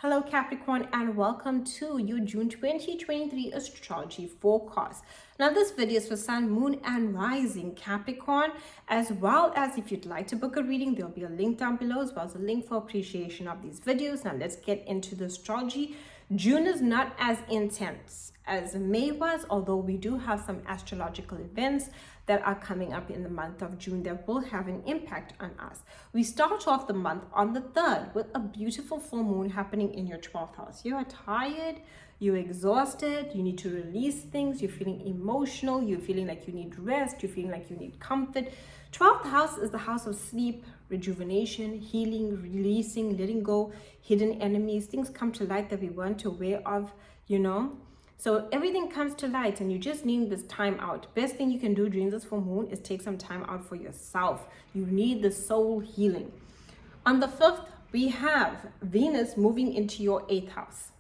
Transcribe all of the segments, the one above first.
Hello Capricorn, and welcome to your June 2023 astrology forecast. Now this video is for Sun, Moon and Rising Capricorn, as well as if you'd like to book a reading, there'll be a link down below as well as a link for appreciation of these videos. Now let's get into the astrology. June is not as intense as May was, although we do have some astrological events that are coming up in the month of June that will have an impact on us. We start off the month on the 3rd with a beautiful full moon happening in your 12th house. You are tired, you're exhausted, you need to release things, you're feeling emotional, you're feeling like you need rest, you're feeling like you need comfort. 12th house is the house of sleep, rejuvenation, healing, releasing, letting go, hidden enemies. Things come to light that we weren't aware of, So everything comes to light and you just need this time out. Best thing you can do during this full moon is take some time out for yourself. You need the soul healing. On the 5th, we have Venus moving into your 8th house.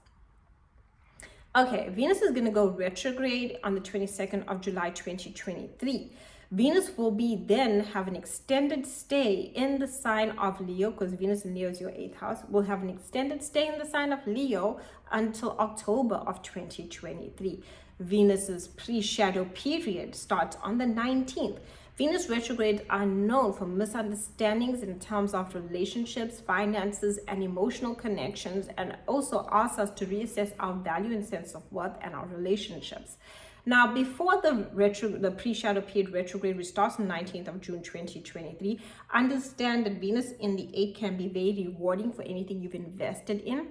Okay, Venus is going to go retrograde on the 22nd of July 2023. Venus will be then have an extended stay in the sign of Leo, because Venus in Leo is your 8th house. Will have an extended stay in the sign of Leo until October of 2023. Venus's pre-shadow period starts on the 19th. Venus retrogrades are known for misunderstandings in terms of relationships, finances, and emotional connections, and also asks us to reassess our value and sense of worth and our relationships. Now, before the pre-shadow period retrograde, which starts on the 19th of June 2023, understand that Venus in the 8th can be very rewarding for anything you've invested in.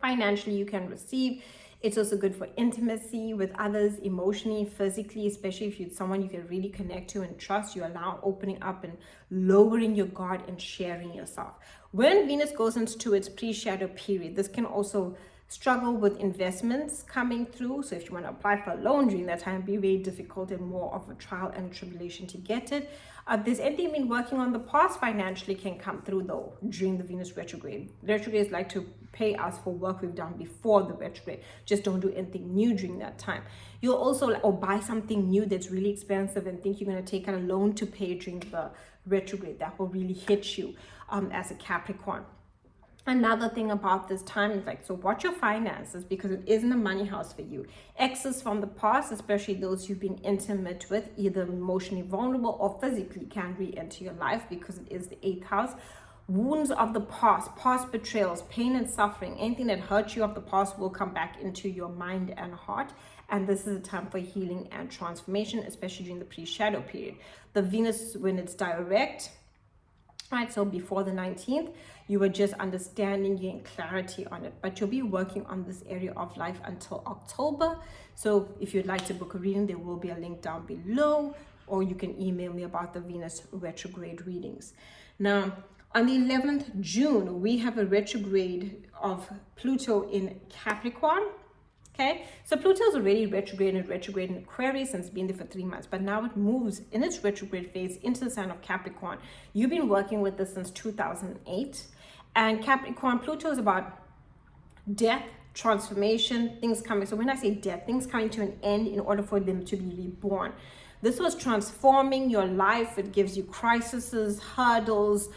Financially, you can receive. It's also good for intimacy with others, emotionally, physically, especially if you're someone you can really connect to and trust. You are now opening up and lowering your guard and sharing yourself. When Venus goes into its pre-shadow period, this can also struggle with investments coming through. So if you want to apply for a loan during that time, be very difficult and more of a trial and tribulation to get it. There's anything you've been working on the past financially can come through though during the Venus retrograde. Retrogrades like to pay us for work we've done before the retrograde. Just don't do anything new during that time. You'll also or buy something new that's really expensive and think you're going to take out a loan to pay during the retrograde. That will really hit you as a Capricorn. Another thing about this time is so watch your finances, because it isn't a money house for you. Exes from the past, especially those you've been intimate with, either emotionally vulnerable or physically, can re-enter your life because it is the 8th house. Wounds of the past betrayals, pain and suffering, anything that hurt you of the past will come back into your mind and heart. And this is a time for healing and transformation, especially during the pre-shadow period. The Venus, when it's direct, right, so before the 19th, you are just understanding, getting clarity on it, but you'll be working on this area of life until October. So if you'd like to book a reading, there will be a link down below, or you can email me about the Venus retrograde readings. Now, on the 11th June, we have a retrograde of Pluto in Capricorn. Okay, so Pluto is already retrograde in Aquarius and it's been there for 3 months, but now it moves in its retrograde phase into the sign of Capricorn. You've been working with this since 2008, and Capricorn, Pluto is about death, transformation, things coming. So when I say death, things coming to an end in order for them to be reborn. This was transforming your life. It gives you crises, hurdles.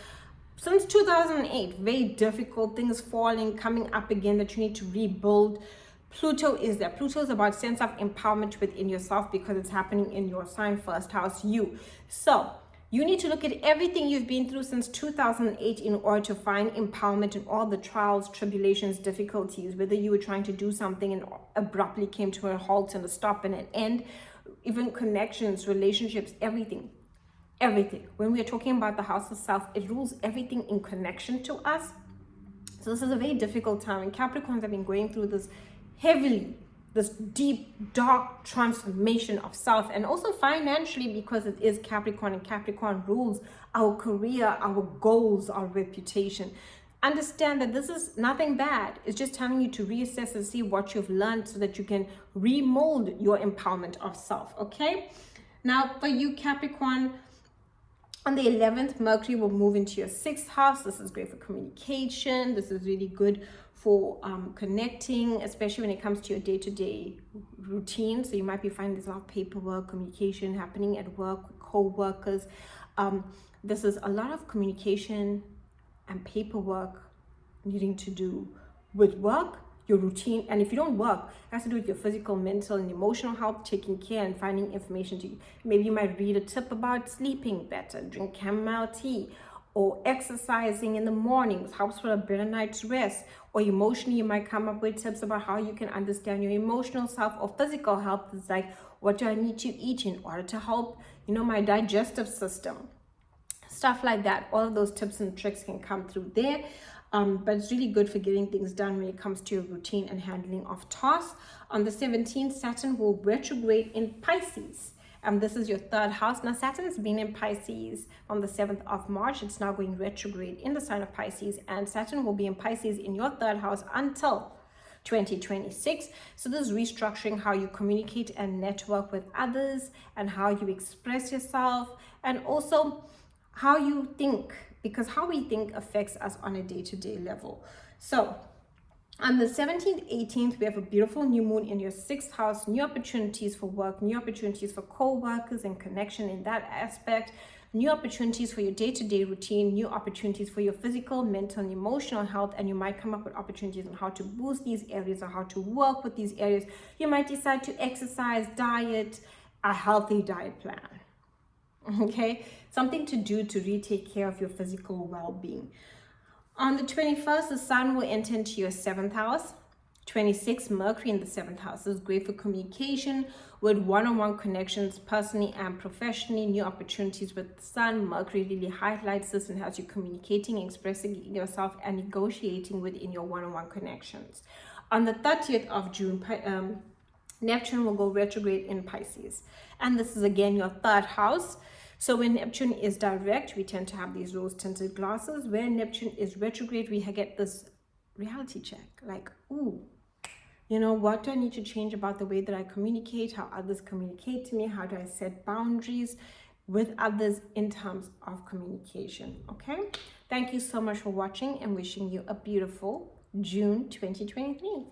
Since 2008, very difficult things falling, coming up again that you need to rebuild. Pluto is there. Pluto is about sense of empowerment within yourself because it's happening in your sign, first house, you. So you need to look at everything you've been through since 2008 in order to find empowerment in all the trials, tribulations, difficulties, whether you were trying to do something and abruptly came to a halt and a stop and an end, even connections, relationships, everything. Everything. When we are talking about the house of self, it rules everything in connection to us. So this is a very difficult time, and Capricorns have been going through this heavily, this deep, dark transformation of self, and also financially, because it is Capricorn, and Capricorn rules our career, our goals, our reputation. Understand that this is nothing bad. It's just telling you to reassess and see what you've learned so that you can remold your empowerment of self, okay? Now, for you, Capricorn, on the 11th, Mercury will move into your 6th house. This is great for communication. This is really good for connecting, especially when it comes to your day-to-day routine. So you might be finding there's a lot of paperwork, communication happening at work with co-workers. This is a lot of communication and paperwork needing to do with work, your routine, and if you don't work, it has to do with your physical, mental, and emotional health, taking care and finding information to you. Maybe you might read a tip about sleeping better, drink chamomile tea, or exercising in the mornings helps for a better night's rest. Or emotionally, you might come up with tips about how you can understand your emotional self. Or physical health is like, what do I need to eat in order to help, my digestive system? Stuff like that. All of those tips and tricks can come through there. But it's really good for getting things done when it comes to your routine and handling of tasks. On the 17th, Saturn will retrograde in Pisces. This is your third house. Now, Saturn's been in Pisces from the 7th of March. It's now going retrograde in the sign of Pisces. And Saturn will be in Pisces in your third house until 2026. So this is restructuring how you communicate and network with others, and how you express yourself, and also how you think, because how we think affects us on a day-to-day level. So on the 17th, 18th, we have a beautiful new moon in your 6th house, new opportunities for work, new opportunities for co-workers and connection in that aspect, new opportunities for your day-to-day routine, new opportunities for your physical, mental, and emotional health, and you might come up with opportunities on how to boost these areas or how to work with these areas. You might decide to exercise, diet, a healthy diet plan. Okay, something to do to really take care of your physical well-being. On the 21st, the sun will enter into your 7th house. 26, Mercury in the 7th house. This is great for communication with one-on-one connections, personally and professionally. New opportunities with the sun. Mercury really highlights this and has you communicating, expressing yourself, and negotiating within your one-on-one connections. On the 30th of June, Neptune will go retrograde in Pisces. And this is again your third house. So when Neptune is direct, we tend to have these rose-tinted glasses. When Neptune is retrograde, we get this reality check. Like, ooh, what do I need to change about the way that I communicate, how others communicate to me? How do I set boundaries with others in terms of communication? Okay? Thank you so much for watching, and wishing you a beautiful June 2023.